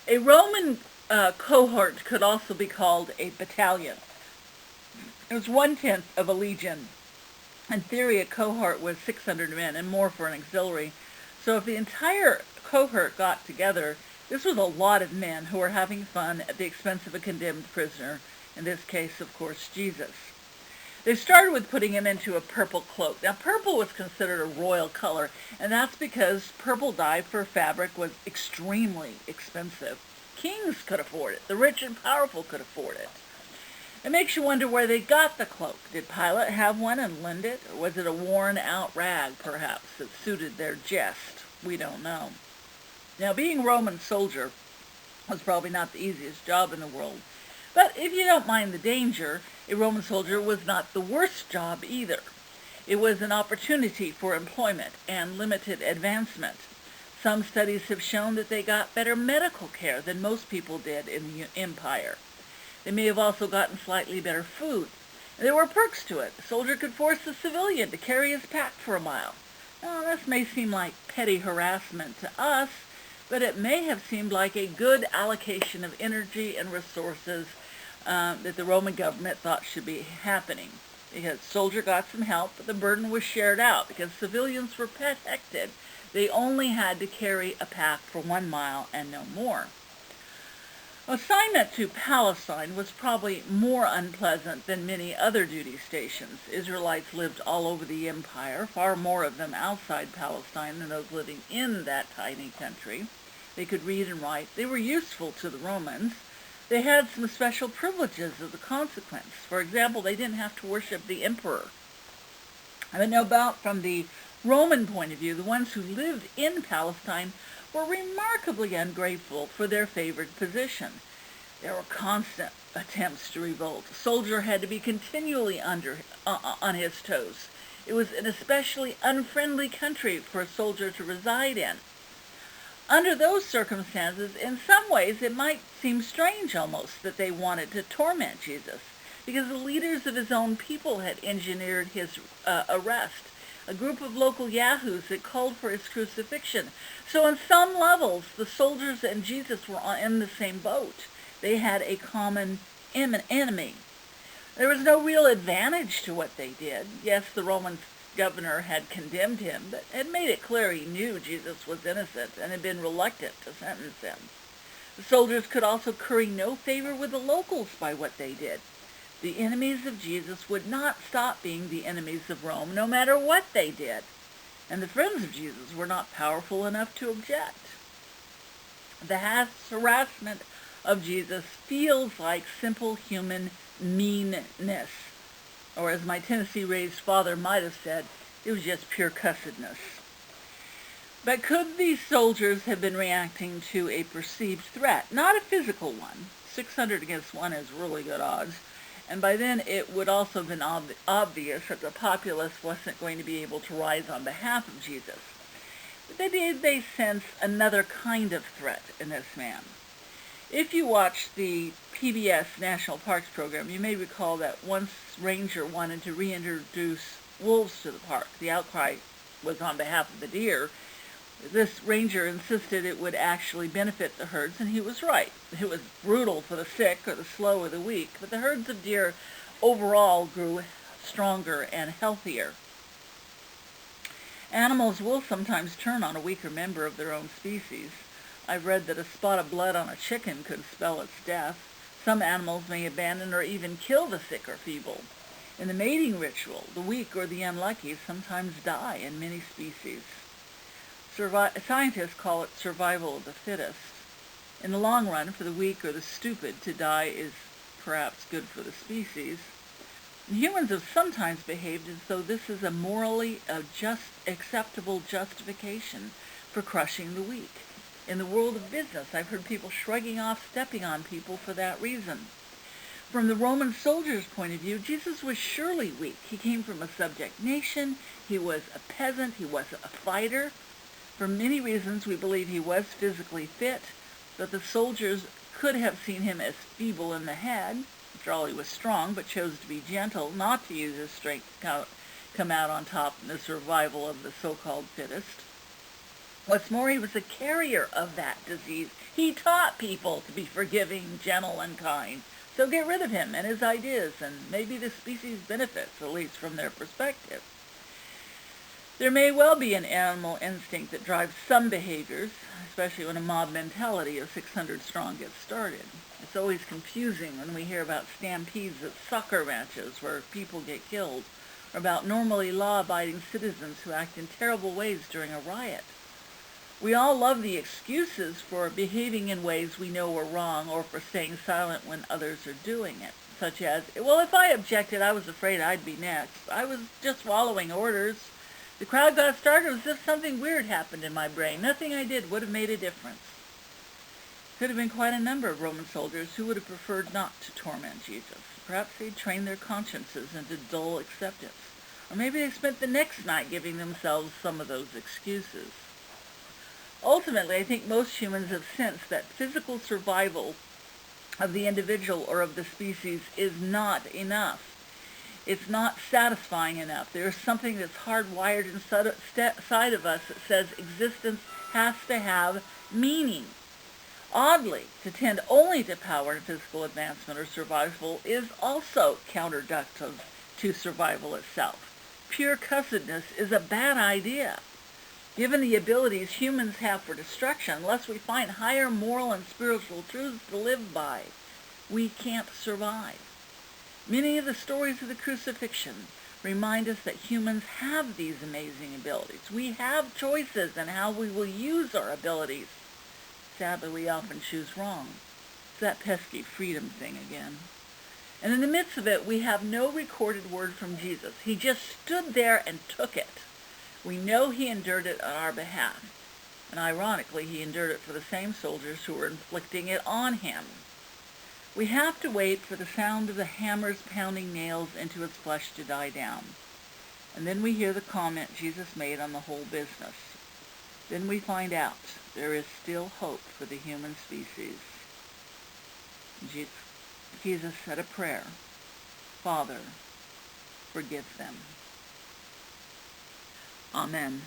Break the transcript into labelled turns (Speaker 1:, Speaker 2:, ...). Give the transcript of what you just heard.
Speaker 1: A Roman cohort could also be called a battalion. It was 1/10 of a legion. In theory, a cohort was 600 men and more for an auxiliary. So if the entire cohort got together, this was a lot of men who were having fun at the expense of a condemned prisoner, in this case, of course, Jesus. They started with putting him into a purple cloak. Now, purple was considered a royal color, and that's because purple dye for fabric was extremely expensive. Kings could afford it. The rich and powerful could afford it. It makes you wonder where they got the cloak. Did Pilate have one and lend it? Or was it a worn-out rag, perhaps, that suited their jest? We don't know. Now, being a Roman soldier was probably not the easiest job in the world. But if you don't mind the danger, a Roman soldier was not the worst job either. It was an opportunity for employment and limited advancement. Some studies have shown that they got better medical care than most people did in the empire. They may have also gotten slightly better food. There were perks to it. A soldier could force a civilian to carry his pack for a mile. Now, this may seem like petty harassment to us, but it may have seemed like a good allocation of energy and resources that the Roman government thought should be happening. Because the soldier got some help, but the burden was shared out because civilians were protected. They only had to carry a pack for 1 mile and no more. Assignment to Palestine was probably more unpleasant than many other duty stations. Israelites lived all over the empire, far more of them outside Palestine than those living in that tiny country. They could read and write. They were useful to the Romans. They had some special privileges as a consequence. For example, they didn't have to worship the emperor. But no doubt from the Roman point of view, the ones who lived in Palestine were remarkably ungrateful for their favored position. There were constant attempts to revolt. A soldier had to be continually on his toes. It was an especially unfriendly country for a soldier to reside in. Under those circumstances, in some ways, it might seem strange almost that they wanted to torment Jesus, because the leaders of his own people had engineered his arrest. A group of local yahoos had called for his crucifixion. So on some levels, the soldiers and Jesus were in the same boat. They had a common enemy. There was no real advantage to what they did. Yes, the Roman governor had condemned him, but had made it clear he knew Jesus was innocent and had been reluctant to sentence him. The soldiers could also curry no favor with the locals by what they did. The enemies of Jesus would not stop being the enemies of Rome, no matter what they did. And the friends of Jesus were not powerful enough to object. The harassment of Jesus feels like simple human meanness. Or as my Tennessee-raised father might have said, it was just pure cussedness. But could these soldiers have been reacting to a perceived threat? Not a physical one. 600 against 1 is really good odds. And by then it would also have been obvious that the populace wasn't going to be able to rise on behalf of Jesus. But they sense another kind of threat in this man. If you watch the PBS National Parks program, you may recall that once Ranger wanted to reintroduce wolves to the park. The outcry was on behalf of the deer. This ranger insisted it would actually benefit the herds, and he was right. It was brutal for the sick or the slow or the weak, but the herds of deer overall grew stronger and healthier. Animals will sometimes turn on a weaker member of their own species. I've read that a spot of blood on a chicken could spell its death. Some animals may abandon or even kill the sick or feeble. In the mating ritual, the weak or the unlucky sometimes die in many species. Scientists call it survival of the fittest. In the long run, for the weak or the stupid to die is perhaps good for the species. And humans have sometimes behaved as though this is a morally acceptable justification for crushing the weak. In the world of business, I've heard people shrugging off stepping on people for that reason. From the Roman soldier's point of view, Jesus was surely weak. He came from a subject nation. He was a peasant. He was a fighter. For many reasons, we believe he was physically fit, but the soldiers could have seen him as feeble in the head. After all, he was strong, but chose to be gentle, not to use his strength to come out on top in the survival of the so-called fittest. What's more, he was a carrier of that disease. He taught people to be forgiving, gentle, and kind. So get rid of him and his ideas, and maybe the species benefits, at least from their perspective. There may well be an animal instinct that drives some behaviors, especially when a mob mentality of 600 strong gets started. It's always confusing when we hear about stampedes at soccer matches where people get killed, or about normally law-abiding citizens who act in terrible ways during a riot. We all love the excuses for behaving in ways we know are wrong or for staying silent when others are doing it, such as, well, if I objected, I was afraid I'd be next. I was just following orders. The crowd got started as if something weird happened in my brain. Nothing I did would have made a difference. Could have been quite a number of Roman soldiers who would have preferred not to torment Jesus. Perhaps they'd trained their consciences into dull acceptance. Or maybe they spent the next night giving themselves some of those excuses. Ultimately, I think most humans have sensed that physical survival of the individual or of the species is not enough. It's not satisfying enough. There's something that's hardwired inside of us that says existence has to have meaning. Oddly, to tend only to power and physical advancement or survival is also counterproductive to survival itself. Pure cussedness is a bad idea. Given the abilities humans have for destruction, unless we find higher moral and spiritual truths to live by, we can't survive. Many of the stories of the crucifixion remind us that humans have these amazing abilities. We have choices in how we will use our abilities. Sadly, we often choose wrong. It's that pesky freedom thing again. And in the midst of it, we have no recorded word from Jesus. He just stood there and took it. We know he endured it on our behalf. And ironically, he endured it for the same soldiers who were inflicting it on him. We have to wait for the sound of the hammers pounding nails into his flesh to die down. And then we hear the comment Jesus made on the whole business. Then we find out there is still hope for the human species. Jesus said a prayer, "Father, forgive them." Amen.